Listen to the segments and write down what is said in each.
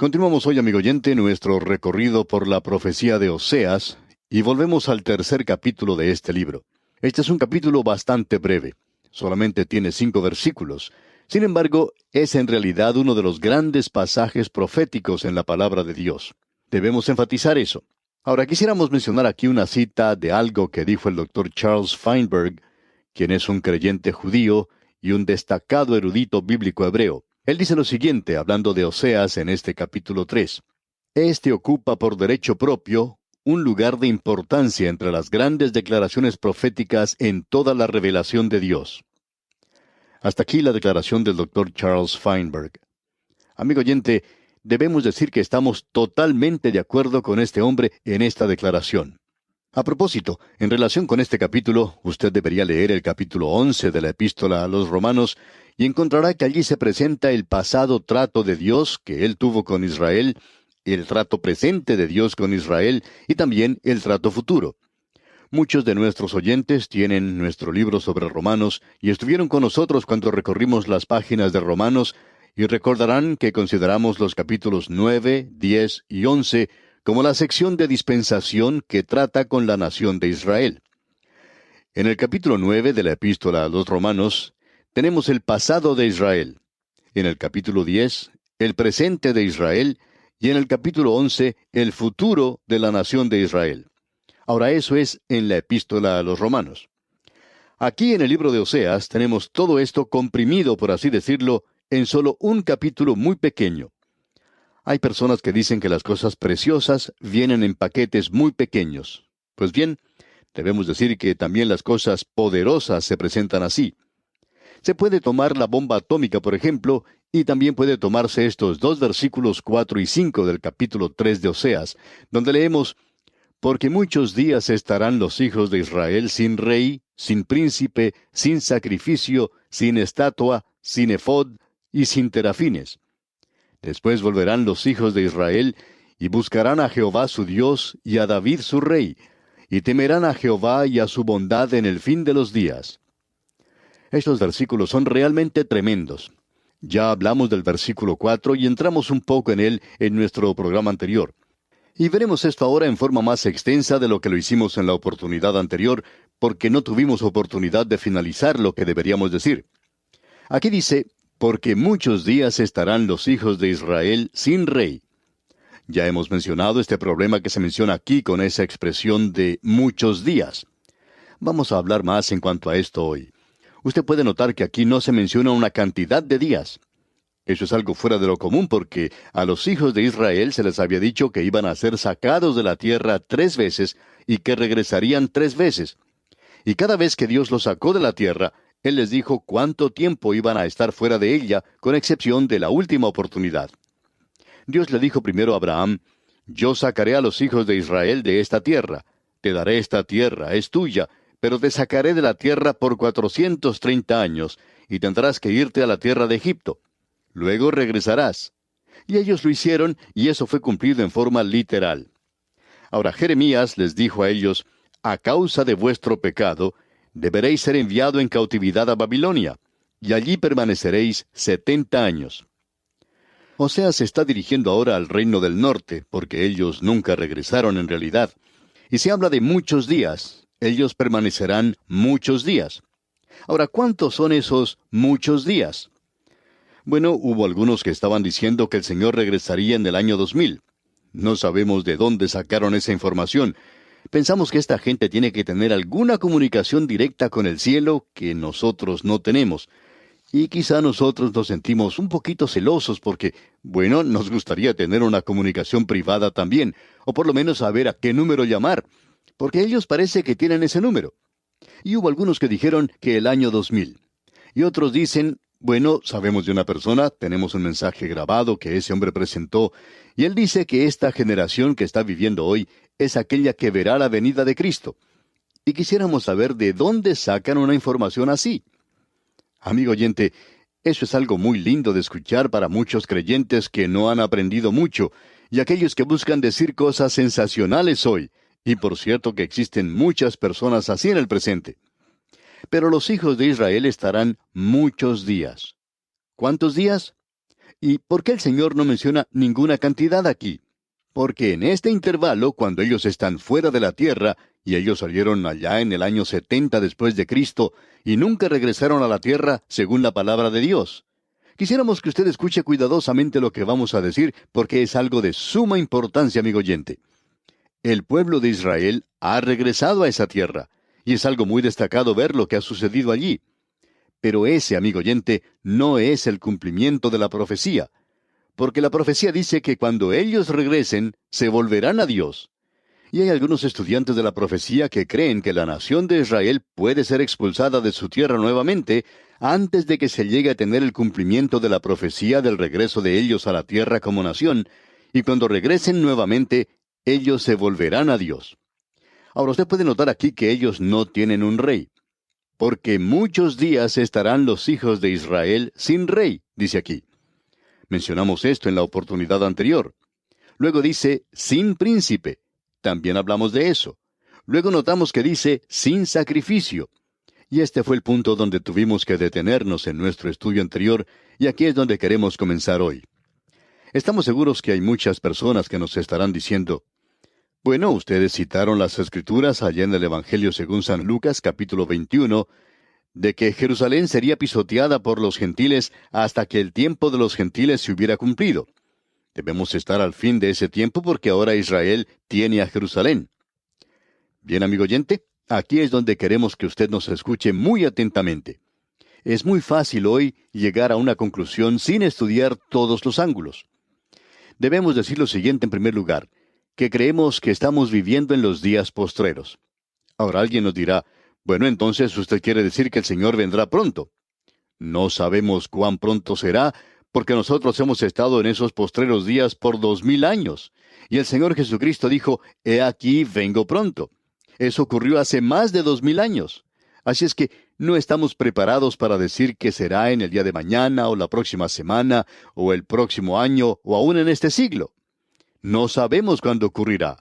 Continuamos hoy, amigo oyente, nuestro recorrido por la profecía de Oseas y volvemos al tercer capítulo de este libro. Este es un capítulo bastante breve, solamente tiene 5 versículos. Sin embargo, es en realidad uno de los grandes pasajes proféticos en la palabra de Dios. Debemos enfatizar eso. Ahora, quisiéramos mencionar aquí una cita de algo que dijo el doctor Charles Feinberg, quien es un creyente judío y un destacado erudito bíblico hebreo. Él dice lo siguiente, hablando de Oseas en este capítulo 3. Este ocupa por derecho propio un lugar de importancia entre las grandes declaraciones proféticas en toda la revelación de Dios. Hasta aquí la declaración del doctor Charles Feinberg. Amigo oyente, debemos decir que estamos totalmente de acuerdo con este hombre en esta declaración. A propósito, en relación con este capítulo, usted debería leer el capítulo 11 de la Epístola a los Romanos y encontrará que allí se presenta el pasado trato de Dios que Él tuvo con Israel, el trato presente de Dios con Israel y también el trato futuro. Muchos de nuestros oyentes tienen nuestro libro sobre Romanos y estuvieron con nosotros cuando recorrimos las páginas de Romanos y recordarán que consideramos los capítulos 9, 10 y 11 como la sección de dispensación que trata con la nación de Israel. En el capítulo 9 de la Epístola a los Romanos tenemos el pasado de Israel. En el capítulo 10, el presente de Israel y en el capítulo 11, el futuro de la nación de Israel. Ahora eso es en la Epístola a los Romanos. Aquí en el libro de Oseas tenemos todo esto comprimido, por así decirlo, en solo un capítulo muy pequeño. Hay personas que dicen que las cosas preciosas vienen en paquetes muy pequeños. Pues bien, debemos decir que también las cosas poderosas se presentan así. Se puede tomar la bomba atómica, por ejemplo, y también puede tomarse estos 2 versículos 4 y 5 del capítulo 3 de Oseas, donde leemos: Porque muchos días estarán los hijos de Israel sin rey, sin príncipe, sin sacrificio, sin estatua, sin efod y sin terafines. Después volverán los hijos de Israel, y buscarán a Jehová su Dios, y a David su rey, y temerán a Jehová y a su bondad en el fin de los días. Estos versículos son realmente tremendos. Ya hablamos del versículo 4 y entramos un poco en él en nuestro programa anterior. Y veremos esto ahora en forma más extensa de lo que lo hicimos en la oportunidad anterior, porque no tuvimos oportunidad de finalizar lo que deberíamos decir. Aquí dice: porque muchos días estarán los hijos de Israel sin rey. Ya hemos mencionado este problema que se menciona aquí con esa expresión de muchos días. Vamos a hablar más en cuanto a esto hoy. Usted puede notar que aquí no se menciona una cantidad de días. Eso es algo fuera de lo común porque a los hijos de Israel se les había dicho que iban a ser sacados de la tierra 3 veces y que regresarían 3 veces. Y cada vez que Dios los sacó de la tierra, Él les dijo cuánto tiempo iban a estar fuera de ella, con excepción de la última oportunidad. Dios le dijo primero a Abraham: Yo sacaré a los hijos de Israel de esta tierra. Te daré esta tierra, es tuya, pero te sacaré de la tierra por 430 años, y tendrás que irte a la tierra de Egipto. Luego regresarás. Y ellos lo hicieron, y eso fue cumplido en forma literal. Ahora Jeremías les dijo a ellos: a causa de vuestro pecado, deberéis ser enviado en cautividad a Babilonia, y allí permaneceréis 70 años. Oseas se está dirigiendo ahora al reino del norte, porque ellos nunca regresaron en realidad. Y se habla de muchos días. Ellos permanecerán muchos días. Ahora, ¿cuántos son esos muchos días? Bueno, hubo algunos que estaban diciendo que el Señor regresaría en el año 2000. No sabemos de dónde sacaron esa información. Pensamos que esta gente tiene que tener alguna comunicación directa con el cielo que nosotros no tenemos. Y quizá nosotros nos sentimos un poquito celosos porque, bueno, nos gustaría tener una comunicación privada también, o por lo menos saber a qué número llamar, porque ellos parece que tienen ese número. Y hubo algunos que dijeron que el año 2000. Y otros dicen: bueno, sabemos de una persona, tenemos un mensaje grabado que ese hombre presentó, y él dice que esta generación que está viviendo hoy es aquella que verá la venida de Cristo. Y quisiéramos saber de dónde sacan una información así. Amigo oyente, eso es algo muy lindo de escuchar para muchos creyentes que no han aprendido mucho, y aquellos que buscan decir cosas sensacionales hoy. Y por cierto que existen muchas personas así en el presente. Pero los hijos de Israel estarán muchos días. ¿Cuántos días? ¿Y por qué el Señor no menciona ninguna cantidad aquí? Porque en este intervalo, cuando ellos están fuera de la tierra, y ellos salieron allá en el año 70 después de Cristo, y nunca regresaron a la tierra según la palabra de Dios. Quisiéramos que usted escuche cuidadosamente lo que vamos a decir, porque es algo de suma importancia, amigo oyente. El pueblo de Israel ha regresado a esa tierra, y es algo muy destacado ver lo que ha sucedido allí. Pero ese, amigo oyente, no es el cumplimiento de la profecía, porque la profecía dice que cuando ellos regresen, se volverán a Dios. Y hay algunos estudiantes de la profecía que creen que la nación de Israel puede ser expulsada de su tierra nuevamente antes de que se llegue a tener el cumplimiento de la profecía del regreso de ellos a la tierra como nación, y cuando regresen nuevamente, ellos se volverán a Dios. Ahora usted puede notar aquí que ellos no tienen un rey, porque muchos días estarán los hijos de Israel sin rey, dice aquí. Mencionamos esto en la oportunidad anterior. Luego dice, sin príncipe. También hablamos de eso. Luego notamos que dice, sin sacrificio. Y este fue el punto donde tuvimos que detenernos en nuestro estudio anterior, y aquí es donde queremos comenzar hoy. Estamos seguros que hay muchas personas que nos estarán diciendo, bueno, ustedes citaron las Escrituras allá en el Evangelio según San Lucas, capítulo 21, de que Jerusalén sería pisoteada por los gentiles hasta que el tiempo de los gentiles se hubiera cumplido. Debemos estar al fin de ese tiempo porque ahora Israel tiene a Jerusalén. Bien, amigo oyente, aquí es donde queremos que usted nos escuche muy atentamente. Es muy fácil hoy llegar a una conclusión sin estudiar todos los ángulos. Debemos decir lo siguiente en primer lugar, que creemos que estamos viviendo en los días postreros. Ahora alguien nos dirá, bueno, entonces usted quiere decir que el Señor vendrá pronto. No sabemos cuán pronto será, porque nosotros hemos estado en esos postreros días por 2000 años. Y el Señor Jesucristo dijo, he aquí, vengo pronto. Eso ocurrió hace más de 2000 años. Así es que no estamos preparados para decir que será en el día de mañana, o la próxima semana, o el próximo año, o aún en este siglo. No sabemos cuándo ocurrirá.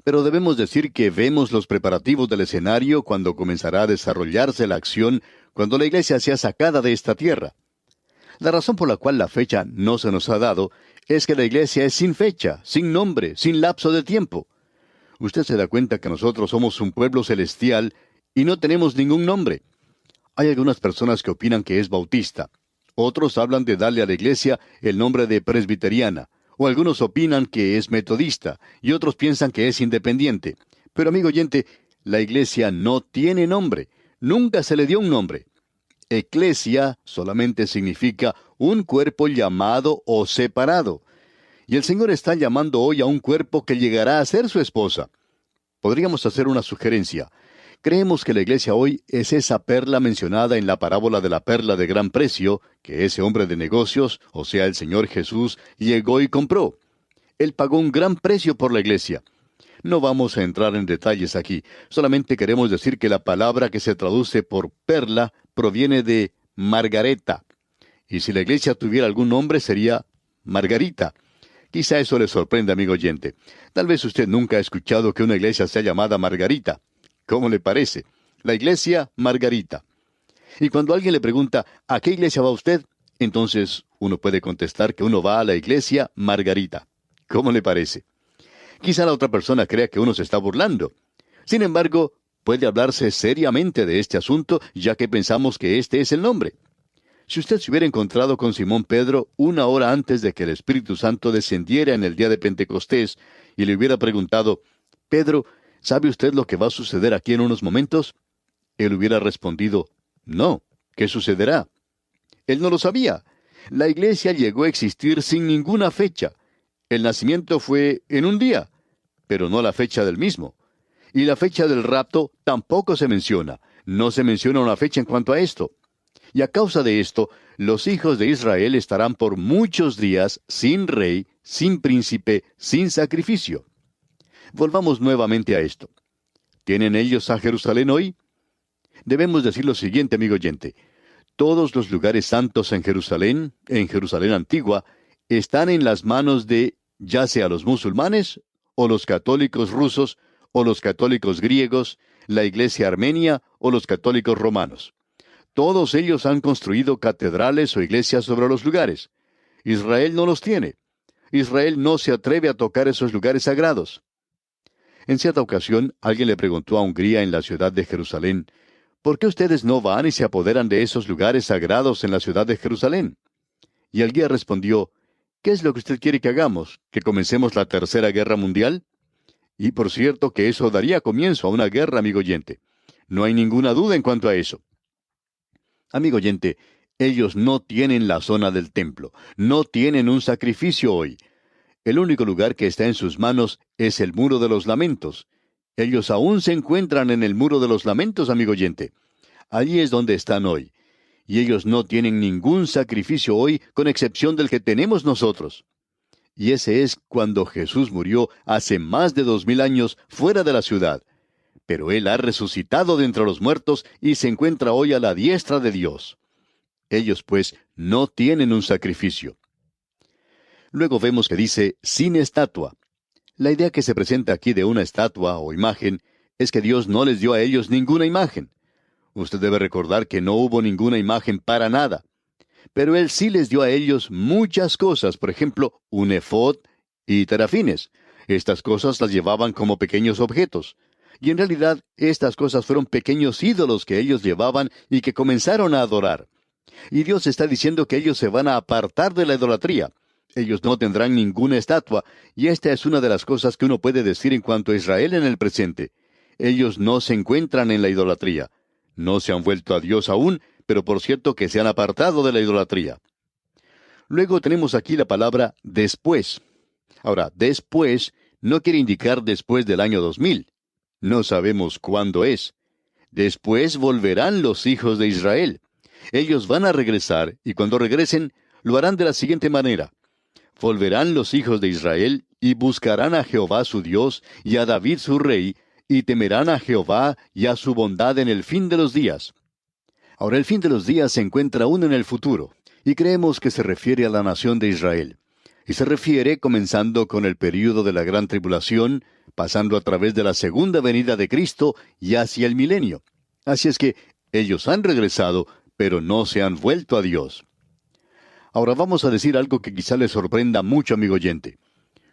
Pero debemos decir que vemos los preparativos del escenario cuando comenzará a desarrollarse la acción, cuando la iglesia sea sacada de esta tierra. La razón por la cual la fecha no se nos ha dado es que la iglesia es sin fecha, sin nombre, sin lapso de tiempo. Usted se da cuenta que nosotros somos un pueblo celestial y no tenemos ningún nombre. Hay algunas personas que opinan que es bautista. Otros hablan de darle a la iglesia el nombre de presbiteriana. O algunos opinan que es metodista, y otros piensan que es independiente. Pero amigo oyente, la iglesia no tiene nombre. Nunca se le dio un nombre. Eclesia solamente significa un cuerpo llamado o separado. Y el Señor está llamando hoy a un cuerpo que llegará a ser su esposa. Podríamos hacer una sugerencia. Creemos que la iglesia hoy es esa perla mencionada en la parábola de la perla de gran precio, que ese hombre de negocios, o sea, el Señor Jesús, llegó y compró. Él pagó un gran precio por la iglesia. No vamos a entrar en detalles aquí, solamente queremos decir que la palabra que se traduce por perla proviene de Margareta. Y si la iglesia tuviera algún nombre sería Margarita. Quizá eso le sorprenda, amigo oyente. Tal vez usted nunca ha escuchado que una iglesia sea llamada Margarita. ¿Cómo le parece? La iglesia Margarita. Y cuando alguien le pregunta, ¿a qué iglesia va usted? Entonces uno puede contestar que uno va a la iglesia Margarita. ¿Cómo le parece? Quizá la otra persona crea que uno se está burlando. Sin embargo, puede hablarse seriamente de este asunto, ya que pensamos que este es el nombre. Si usted se hubiera encontrado con Simón Pedro 1 hora antes de que el Espíritu Santo descendiera en el día de Pentecostés, y le hubiera preguntado, Pedro, ¿sabe usted lo que va a suceder aquí en unos momentos? Él hubiera respondido, no, ¿qué sucederá? Él no lo sabía. La iglesia llegó a existir sin ninguna fecha. El nacimiento fue en un día, pero no la fecha del mismo. Y la fecha del rapto tampoco se menciona. No se menciona una fecha en cuanto a esto. Y a causa de esto, los hijos de Israel estarán por muchos días sin rey, sin príncipe, sin sacrificio. Volvamos nuevamente a esto. ¿Tienen ellos a Jerusalén hoy? Debemos decir lo siguiente, amigo oyente. Todos los lugares santos en Jerusalén antigua, están en las manos de ya sea los musulmanes, o los católicos rusos, o los católicos griegos, la iglesia armenia, o los católicos romanos. Todos ellos han construido catedrales o iglesias sobre los lugares. Israel no los tiene. Israel no se atreve a tocar esos lugares sagrados. En cierta ocasión, alguien le preguntó a Hungría en la ciudad de Jerusalén, ¿por qué ustedes no van y se apoderan de esos lugares sagrados en la ciudad de Jerusalén? Y el guía respondió, ¿qué es lo que usted quiere que hagamos? ¿Que comencemos la Tercera Guerra Mundial? Y por cierto que eso daría comienzo a una guerra, amigo oyente. No hay ninguna duda en cuanto a eso. Amigo oyente, ellos no tienen la zona del templo, no tienen un sacrificio hoy. El único lugar que está en sus manos es el muro de los lamentos. Ellos aún se encuentran en el muro de los lamentos, amigo oyente. Allí es donde están hoy. Y ellos no tienen ningún sacrificio hoy, con excepción del que tenemos nosotros. Y ese es cuando Jesús murió hace más de 2000 años fuera de la ciudad. Pero Él ha resucitado de entre los muertos y se encuentra hoy a la diestra de Dios. Ellos, pues, no tienen un sacrificio. Luego vemos que dice, sin estatua. La idea que se presenta aquí de una estatua o imagen es que Dios no les dio a ellos ninguna imagen. Usted debe recordar que no hubo ninguna imagen para nada. Pero Él sí les dio a ellos muchas cosas, por ejemplo, un efod y terafines. Estas cosas las llevaban como pequeños objetos. Y en realidad, estas cosas fueron pequeños ídolos que ellos llevaban y que comenzaron a adorar. Y Dios está diciendo que ellos se van a apartar de la idolatría. Ellos no tendrán ninguna estatua, y esta es una de las cosas que uno puede decir en cuanto a Israel en el presente. Ellos no se encuentran en la idolatría. No se han vuelto a Dios aún, pero por cierto que se han apartado de la idolatría. Luego tenemos aquí la palabra después. Ahora, después no quiere indicar después del año 2000. No sabemos cuándo es. Después volverán los hijos de Israel. Ellos van a regresar, y cuando regresen, lo harán de la siguiente manera. Volverán los hijos de Israel, y buscarán a Jehová su Dios, y a David su rey, y temerán a Jehová y a su bondad en el fin de los días. Ahora el fin de los días se encuentra aún en el futuro, y creemos que se refiere a la nación de Israel. Y se refiere comenzando con el período de la gran tribulación, pasando a través de la segunda venida de Cristo y hacia el milenio. Así es que ellos han regresado, pero no se han vuelto a Dios. Ahora vamos a decir algo que quizá le sorprenda mucho, amigo oyente.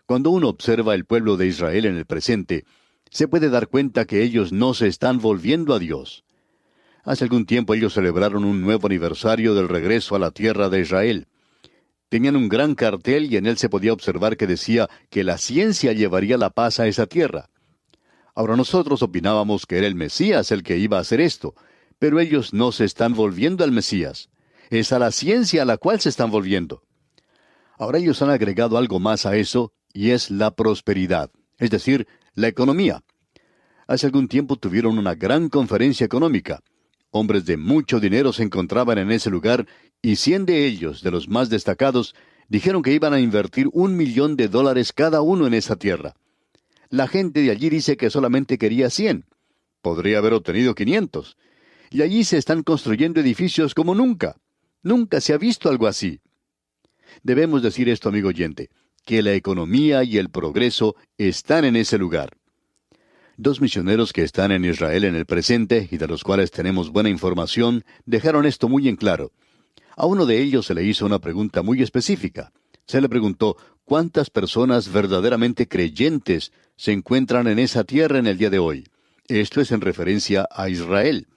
Cuando uno observa el pueblo de Israel en el presente, se puede dar cuenta que ellos no se están volviendo a Dios. Hace algún tiempo ellos celebraron un nuevo aniversario del regreso a la tierra de Israel. Tenían un gran cartel y en él se podía observar que decía que la ciencia llevaría la paz a esa tierra. Ahora nosotros opinábamos que era el Mesías el que iba a hacer esto, pero ellos no se están volviendo al Mesías. Es a la ciencia a la cual se están volviendo. Ahora ellos han agregado algo más a eso, y es la prosperidad, es decir, la economía. Hace algún tiempo tuvieron una gran conferencia económica. Hombres de mucho dinero se encontraban en ese lugar, y 100 de ellos, de los más destacados, dijeron que iban a invertir $1,000,000 cada uno en esa tierra. La gente de allí dice que solamente quería 100. Podría haber obtenido 500. Y allí se están construyendo edificios como nunca. Nunca se ha visto algo así. Debemos decir esto, amigo oyente, que la economía y el progreso están en ese lugar. 2 misioneros que están en Israel en el presente y de los cuales tenemos buena información, dejaron esto muy en claro. A uno de ellos se le hizo una pregunta muy específica. Se le preguntó, ¿cuántas personas verdaderamente creyentes se encuentran en esa tierra en el día de hoy? Esto es en referencia a Israel.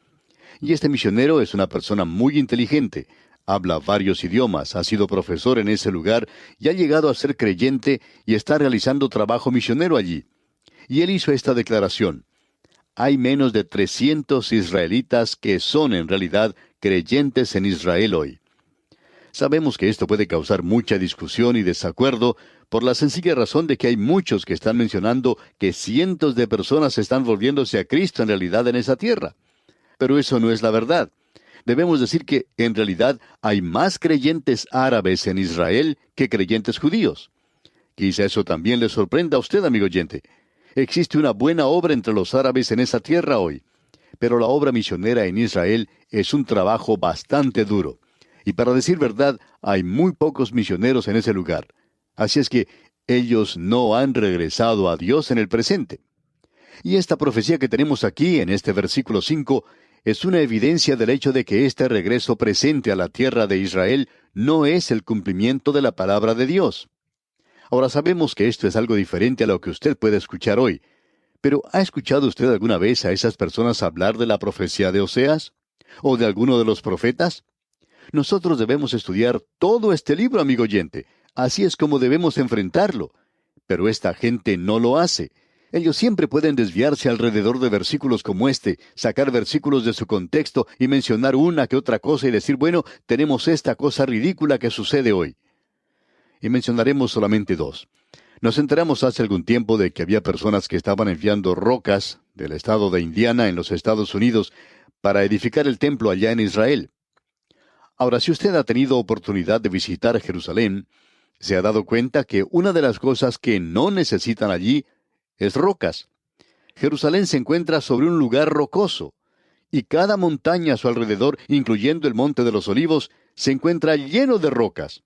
Y este misionero es una persona muy inteligente. Habla varios idiomas, ha sido profesor en ese lugar y ha llegado a ser creyente y está realizando trabajo misionero allí. Y él hizo esta declaración: hay menos de 300 israelitas que son en realidad creyentes en Israel hoy. Sabemos que esto puede causar mucha discusión y desacuerdo por la sencilla razón de que hay muchos que están mencionando que cientos de personas están volviéndose a Cristo en realidad en esa tierra. Pero eso no es la verdad. Debemos decir que, en realidad, hay más creyentes árabes en Israel que creyentes judíos. Quizá eso también le sorprenda a usted, amigo oyente. Existe una buena obra entre los árabes en esa tierra hoy. Pero la obra misionera en Israel es un trabajo bastante duro. Y para decir verdad, hay muy pocos misioneros en ese lugar. Así es que ellos no han regresado a Dios en el presente. Y esta profecía que tenemos aquí, en este versículo 5, es una evidencia del hecho de que este regreso presente a la tierra de Israel no es el cumplimiento de la palabra de Dios. Ahora sabemos que esto es algo diferente a lo que usted puede escuchar hoy, pero ¿ha escuchado usted alguna vez a esas personas hablar de la profecía de Oseas? ¿O de alguno de los profetas? Nosotros debemos estudiar todo este libro, amigo oyente. Así es como debemos enfrentarlo. Pero esta gente no lo hace. Ellos siempre pueden desviarse alrededor de versículos como este, sacar versículos de su contexto y mencionar una que otra cosa y decir, bueno, tenemos esta cosa ridícula que sucede hoy. Y mencionaremos solamente dos. Nos enteramos hace algún tiempo de que había personas que estaban enviando rocas del estado de Indiana en los Estados Unidos para edificar el templo allá en Israel. Ahora, si usted ha tenido oportunidad de visitar Jerusalén, se ha dado cuenta que una de las cosas que no necesitan allí es rocas. Jerusalén se encuentra sobre un lugar rocoso, y cada montaña a su alrededor, incluyendo el Monte de los Olivos, se encuentra lleno de rocas.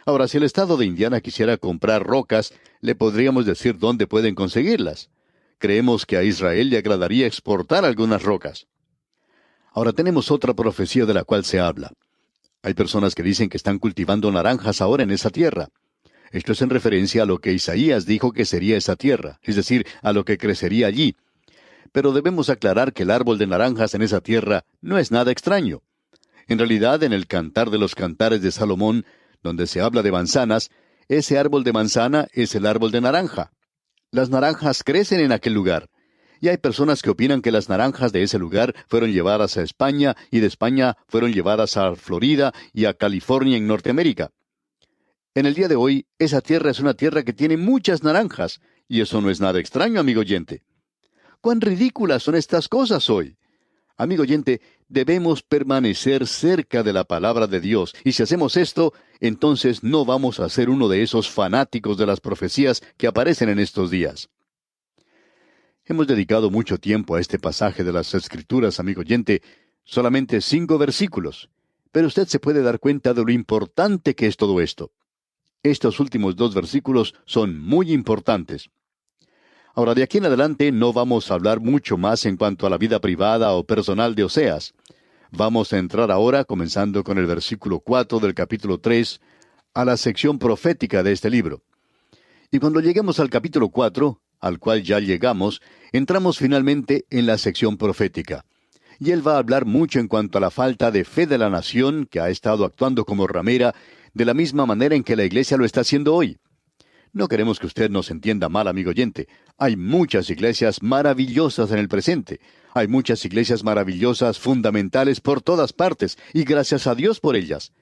Ahora, si el estado de Indiana quisiera comprar rocas, le podríamos decir dónde pueden conseguirlas. Creemos que a Israel le agradaría exportar algunas rocas. Ahora tenemos otra profecía de la cual se habla. Hay personas que dicen que están cultivando naranjas ahora en esa tierra. Esto es en referencia a lo que Isaías dijo que sería esa tierra, es decir, a lo que crecería allí. Pero debemos aclarar que el árbol de naranjas en esa tierra no es nada extraño. En realidad, en el Cantar de los Cantares de Salomón, donde se habla de manzanas, ese árbol de manzana es el árbol de naranja. Las naranjas crecen en aquel lugar. Y hay personas que opinan que las naranjas de ese lugar fueron llevadas a España y de España fueron llevadas a Florida y a California en Norteamérica. En el día de hoy, esa tierra es una tierra que tiene muchas naranjas, y eso no es nada extraño, amigo oyente. ¡Cuán ridículas son estas cosas hoy! Amigo oyente, debemos permanecer cerca de la palabra de Dios, y si hacemos esto, entonces no vamos a ser uno de esos fanáticos de las profecías que aparecen en estos días. Hemos dedicado mucho tiempo a este pasaje de las Escrituras, amigo oyente, solamente 5 versículos, pero usted se puede dar cuenta de lo importante que es todo esto. Estos últimos 2 versículos son muy importantes. Ahora, de aquí en adelante no vamos a hablar mucho más en cuanto a la vida privada o personal de Oseas. Vamos a entrar ahora, comenzando con el versículo 4 del capítulo 3, a la sección profética de este libro. Y cuando lleguemos al capítulo 4, al cual ya llegamos, entramos finalmente en la sección profética. Y él va a hablar mucho en cuanto a la falta de fe de la nación, que ha estado actuando como ramera, de la misma manera en que la iglesia lo está haciendo hoy. No queremos que usted nos entienda mal, amigo oyente. Hay muchas iglesias maravillosas en el presente. Hay muchas iglesias maravillosas, fundamentales por todas partes, y gracias a Dios por ellas.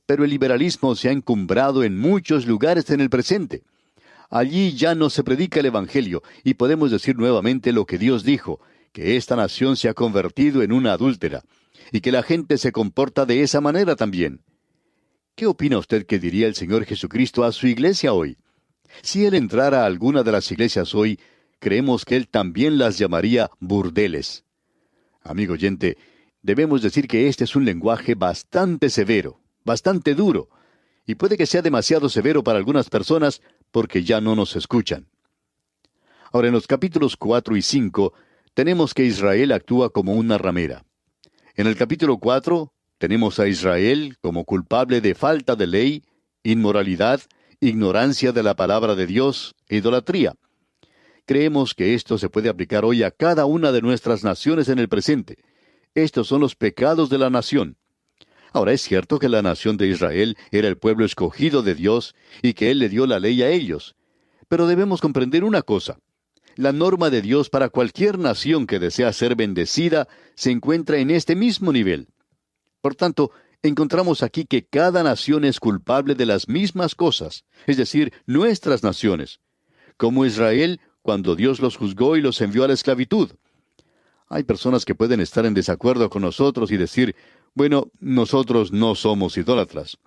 Pero el liberalismo se ha encumbrado en muchos lugares en el presente. Allí ya no se predica el Evangelio, y podemos decir nuevamente lo que Dios dijo, que esta nación se ha convertido en una adúltera, y que la gente se comporta de esa manera también. ¿Qué opina usted que diría el Señor Jesucristo a su iglesia hoy? Si Él entrara a alguna de las iglesias hoy, creemos que Él también las llamaría burdeles. Amigo oyente, debemos decir que este es un lenguaje bastante severo, bastante duro, y puede que sea demasiado severo para algunas personas porque ya no nos escuchan. Ahora, en los capítulos 4 y 5, tenemos que Israel actúa como una ramera. En el capítulo 4, tenemos a Israel como culpable de falta de ley, inmoralidad, ignorancia de la palabra de Dios e idolatría. Creemos que esto se puede aplicar hoy a cada una de nuestras naciones en el presente. Estos son los pecados de la nación. Ahora, es cierto que la nación de Israel era el pueblo escogido de Dios y que Él le dio la ley a ellos. Pero debemos comprender una cosa. La norma de Dios para cualquier nación que desea ser bendecida se encuentra en este mismo nivel. Por tanto, encontramos aquí que cada nación es culpable de las mismas cosas, es decir, nuestras naciones. Como Israel, cuando Dios los juzgó y los envió a la esclavitud. Hay personas que pueden estar en desacuerdo con nosotros y decir, bueno, nosotros no somos idólatras.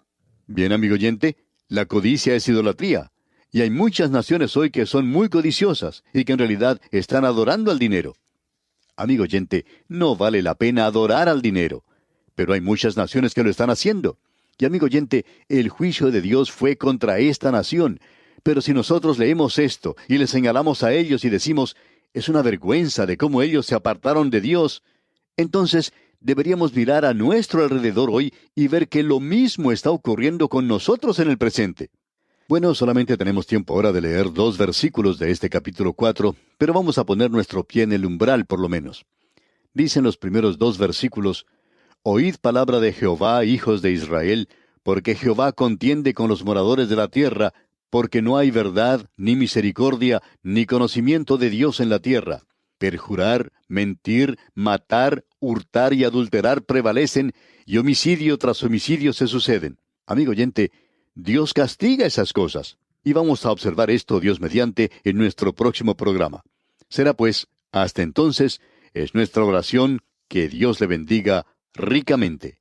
Bien, amigo oyente, la codicia es idolatría. Y hay muchas naciones hoy que son muy codiciosas y que en realidad están adorando al dinero. Amigo oyente, no vale la pena adorar al dinero. Pero hay muchas naciones que lo están haciendo. Y amigo oyente, el juicio de Dios fue contra esta nación. Pero si nosotros leemos esto y le señalamos a ellos y decimos, es una vergüenza de cómo ellos se apartaron de Dios, entonces Deberíamos mirar a nuestro alrededor hoy y ver que lo mismo está ocurriendo con nosotros en el presente. Bueno, solamente tenemos tiempo ahora de leer 2 versículos de este capítulo 4, pero vamos a poner nuestro pie en el umbral por lo menos. Dicen los primeros 2 versículos: Oíd palabra de Jehová, hijos de Israel, porque Jehová contiende con los moradores de la tierra, porque no hay verdad, ni misericordia, ni conocimiento de Dios en la tierra. Perjurar, mentir, matar, hurtar y adulterar prevalecen, y homicidio tras homicidio se suceden. Amigo oyente, Dios castiga esas cosas. Y vamos a observar esto, Dios mediante, en nuestro próximo programa. Será pues, hasta entonces, es nuestra oración que Dios le bendiga ricamente.